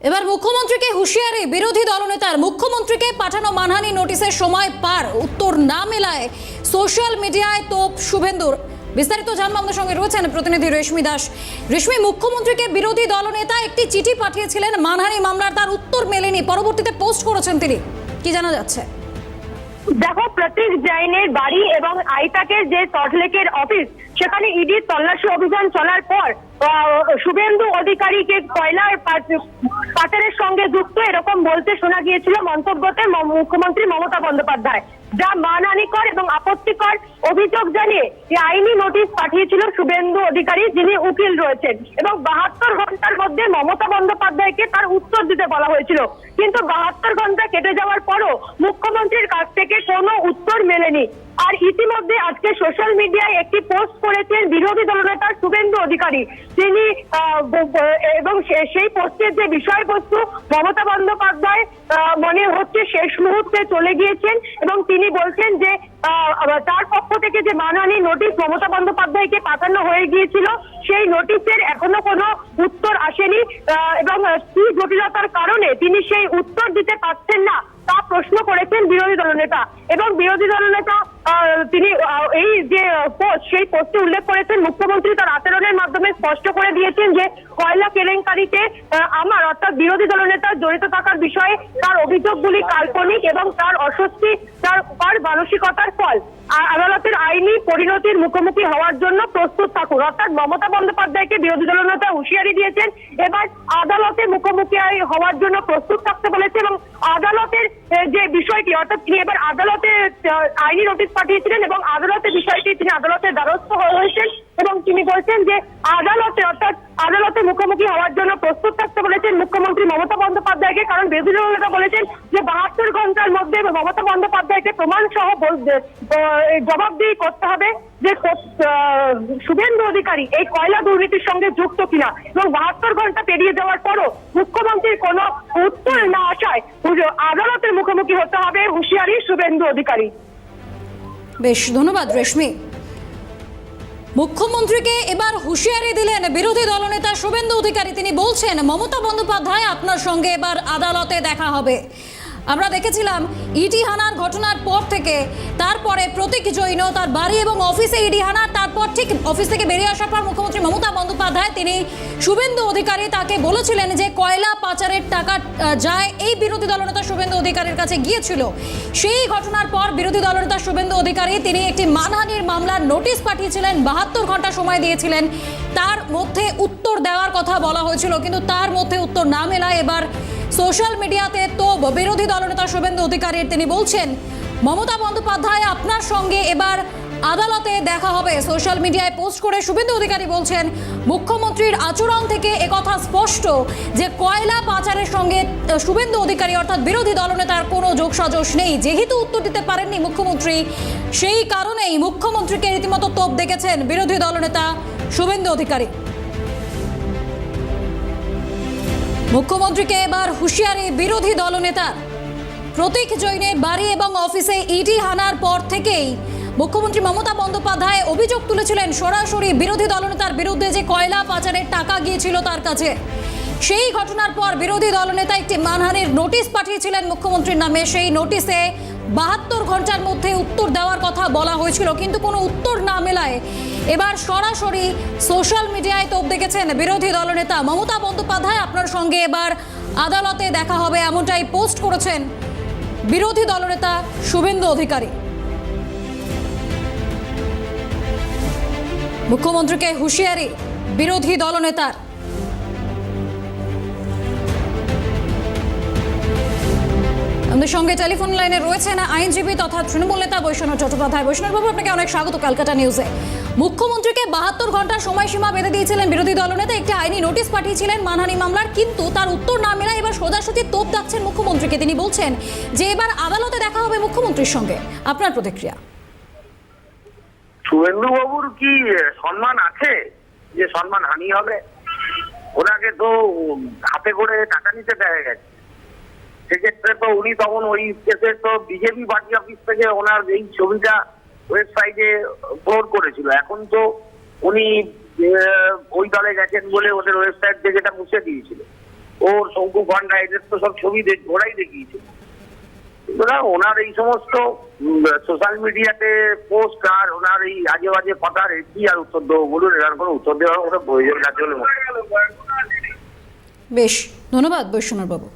এবার মুখ্যমন্ত্রীকে হুঁশিয়ারি বিরোধী দলনেতার। মুখ্যমন্ত্রীকে পাঠানো মানহানি নোটিশের সময় পার, উত্তর না মেলায় সোশ্যাল মিডিয়ায় তোপ শুভেন্দুর। বিস্তারিত জানবো, আমাদের সঙ্গে রয়েছেন প্রতিনিধি রেশমি দাস। রেশমি, মুখ্যমন্ত্রীকে বিরোধী দলনেতা একটি চিঠি পাঠিয়েছিলেন মানহানি মামলার, তার উত্তর মেলেনি, পরবর্তীতে পোস্ট করেছেন তিনি, কি জানা যাচ্ছে? দেখো, প্রতীক জৈনের বাড়ি এবং আইপ্যাকের যে সল্টলেকের অফিস, সেখানে ইডির তল্লাশি অভিযান চলার পর শুভেন্দু অধিকারীকে কয়লার পাচারের সঙ্গে যুক্ত এরকম বলতে শোনা গিয়েছিল মন্তব্যতে মুখ্যমন্ত্রী মমতা বন্দ্যোপাধ্যায়, যা মানহানিকর এবং আপত্তিকর অভিযোগ জানিয়ে আইনি নোটিশ পাঠিয়েছিল শুভেন্দু অধিকারী, যিনি উকিল রয়েছেন, এবং 72 ঘন্টার মধ্যে মমতা বন্দ্যোপাধ্যায়কে তার উত্তর দিতে বলা হয়েছিল। কিন্তু 72 ঘন্টা কেটে যাওয়ার পরও মুখ্যমন্ত্রীর কাছ থেকে কোনো উত্তর মেলেনি। আর ইতিমধ্যে আজকে সোশ্যাল মিডিয়ায় একটি পোস্ট করেছেন বিরোধী দলনেতা শুভেন্দু অধিকারী। তিনি এবং সেই পোস্টের যে বিষয়বস্তু, মমতা বন্দ্যোপাধ্যায় মনে হচ্ছে শেষ মুহূর্তে চলে গিয়েছেন এবং তিনি বলছেন যে তার পক্ষ থেকে যে মানহানি নোটিশ মমতা বন্দ্যোপাধ্যায়কে পাঠানো হয়ে গিয়েছিল, সেই নোটিশের এখনো কোনো উত্তর আসেনি এবং কি জটিলতার কারণে তিনি সেই উত্তর দিতে পারছেন না তা প্রশ্ন করেছেন বিরোধী দলনেতা। এবং বিরোধী দলনেতা তিনি এই যে পোস্ট, সেই পোস্টে উল্লেখ করেছেন মুখ্যমন্ত্রী তার আচরণের মাধ্যমে স্পষ্ট করে দিয়েছেন যে কয়লা কেলেঙ্কারিতে আমার অর্থাৎ বিরোধী দলনেতার জড়িত থাকার বিষয়ে তার অভিযোগগুলি কাল্পনিক এবং তার অস্বস্তি তার মানসিকতার ফল। আদালতের আইনি পরিণতির মুখোমুখি হওয়ার জন্য প্রস্তুত থাকুন, অর্থাৎ মমতা বন্দ্যোপাধ্যায়কে বিরোধী দলনেতা হুঁশিয়ারি দিয়েছেন এবার আদালতে মুখোমুখি হওয়ার জন্য প্রস্তুত থাকতে বলেছে। এবং আদালতের যে বিষয়টি, অর্থাৎ তিনি এবার আদালতে আইনি নোটিশ পাঠিয়েছিলেন এবং আদালতে বিষয়টি তিনি আদালতের দ্বারস্থ হয়েছেন এবং তিনি বলছেন যে আদালতে অর্থাৎ আদালতে মুখোমুখি হওয়ার জন্য প্রস্তুত থাকতে বলেছেন মুখ্যমন্ত্রী মমতা বন্দ্যোপাধ্যায়কে। কারণ বিরোধী দলনেতা বলেছেন যে 72 ঘন্টার মধ্যে মমতা বন্দ্যোপাধ্যায়কে প্রমাণ সহ জবাবদিহি করতে হবে যে শুভেন্দু অধিকারী এই কয়লা দুর্নীতির সঙ্গে যুক্ত কিনা। এবং 72 ঘন্টা পেরিয়ে যাওয়ার পরও মুখ্যমন্ত্রীর কোনো উত্তর না আসায় আদালতের মুখোমুখি হতে হবে হুঁশিয়ারি শুভেন্দু অধিকারী। বেশ, ধন্যবাদ রেশমি। মুখ্যমন্ত্রীকে এবার হুঁশিয়ারি দিলেন বিরোধী দলনেতা শুভেন্দু অধিকারী। তিনি বলছেন, মমতা বন্দ্যোপাধ্যায়, আপনার সঙ্গে এবার আদালতে দেখা হবে। আমরা দেখেছিলাম ইডি হানার ঘটনার পর থেকে তারপরে প্রতীক জৈন তার বাড়ি এবং অফিসে ইডি হানার, তারপর ঠিক অফিস থেকে বেরিয়ে আসার পর মুখ্যমন্ত্রী মমতা বন্দ্যোপাধ্যায় তিনি শুভেন্দু অধিকারী তাকে বলেছিলেন যে কয়লা পাচারের টাকা যায় এই বিরোধী দলনেতা শুভেন্দু অধিকারীর কাছে গিয়েছিল। সেই ঘটনার পর বিরোধী দলনেতা শুভেন্দু অধিকারী তিনি একটি মানহানির মামলার নোটিশ পাঠিয়েছিলেন, 72 ঘন্টা সময় দিয়েছিলেন, তার মধ্যে উত্তর দেওয়ার কথা বলা হয়েছিল, কিন্তু তার মধ্যে উত্তর না মেলায় এবার সোশ্যাল মিডিয়াতে তো বিরোধী দলনেতা শুভেন্দু অধিকারীর। তিনি বলছেন, মমতা বন্দ্যোপাধ্যায়, আপনার সঙ্গে এবার আদালতে দেখা হবে। সোশ্যাল মিডিয়ায় পোস্ট করে শুভেন্দু অধিকারী বলছেন, মুখ্যমন্ত্রীর আচরণ থেকে একথা স্পষ্ট যে কয়লা পাচারের সঙ্গে শুভেন্দু অধিকারী অর্থাৎ বিরোধী দলনেতার কোনো যোগসাজশ নেই। যেহেতু উত্তর দিতে পারেননি মুখ্যমন্ত্রী, সেই কারণেই মুখ্যমন্ত্রীকে রীতিমতো তোপ দেখেছেন বিরোধী দলনেতা শুভেন্দু অধিকারী। মুখ্যমন্ত্রীকে এবার হুঁশিয়ারি বিরোধী দলনেতার। প্রতীক জৈনের বাড়ি এবং অফিসে ইডি হানার পর থেকেই মুখ্যমন্ত্রী মমতা বন্দ্যোপাধ্যায় অভিযোগ তুলেছিলেন সরাসরি বিরোধী দলনেতার বিরুদ্ধে যে কয়লা পাচারের টাকা গিয়েছিল তার কাছে। সেই ঘটনার পর বিরোধী দলনেতা একটি মানহানির নোটিশ পাঠিয়েছিলেন মুখ্যমন্ত্রীর নামে। সেই নোটিশে 72 ঘন্টার মধ্যে উত্তর দেওয়ার কথা বলা হয়েছিল, কিন্তু কোনো উত্তর না মেলায় এবার সরাসরি সোশ্যাল মিডিয়ায় তোপ দেখেছেন বিরোধী দলনেতা মমতা বন্দ্যোপাধ্যায়, আপনার সঙ্গে এবার আদালতে দেখা হবে, এমনটাই পোস্ট করেছেন বিরোধী দলনেতা শুভেন্দু অধিকারী। মুখ্যমন্ত্রীকে হুঁশিয়ারি বিরোধী দলনেতার। আমাদের সঙ্গে টেলিফোন লাইনে রয়েছেন আইনজীবী তথা তৃণমূল নেতা বৈষ্ণব চট্টোপাধ্যায়। বৈষ্ণববাবু, আপনাকে অনেক স্বাগত ক্যালকাটা নিউজে। মুখ্যমন্ত্রীকে 72 ঘন্টার সময়সীমা বেঁধে দিয়েছিলেন বিরোধী দলনেতা, একটি আইনি নোটিশ পাঠিয়েছিলেন মানহানি মামলার, কিন্তু তার উত্তর না মেলায় এবার সোজাসুজি তোপ দাগছেন মুখ্যমন্ত্রীকে। তিনি বলছেন যে এবার আদালতে দেখা হবে মুখ্যমন্ত্রীর সঙ্গে। আপনার প্রতিক্রিয়া? শুভেন্দু বাবুর কি সম্মান আছে যে সম্মান হানি হবে? ওনাকে তো হাতে করে টাকা নিতে দেখা গেছে। সেক্ষেত্রে তো উনি তখন ওই কেসের তো বিজেপি পার্টি অফিস থেকে ওনার এই ছবিটা ওয়েবসাইটে আপলোড করেছিল। এখন তো উনি ওই দলে গেছেন বলে ওদের ওয়েবসাইট থেকে এটা মুছে দিয়েছিল। ওর শঙ্কু পান্ডা এদের তো সব ছবি ওরাই দেখিয়েছে। সুতরাং ওনার এই সমস্ত সোশ্যাল মিডিয়াতে পোস্ট আর ওনার এই আজে বাজে কথার কি আর উত্তর দেবো বলুন? এর কোনো উত্তর দেওয়ার কোনো প্রয়োজন আছে বলে মনে হয়। বেশ, ধন্যবাদ বৈশ্বনাথ বাবু।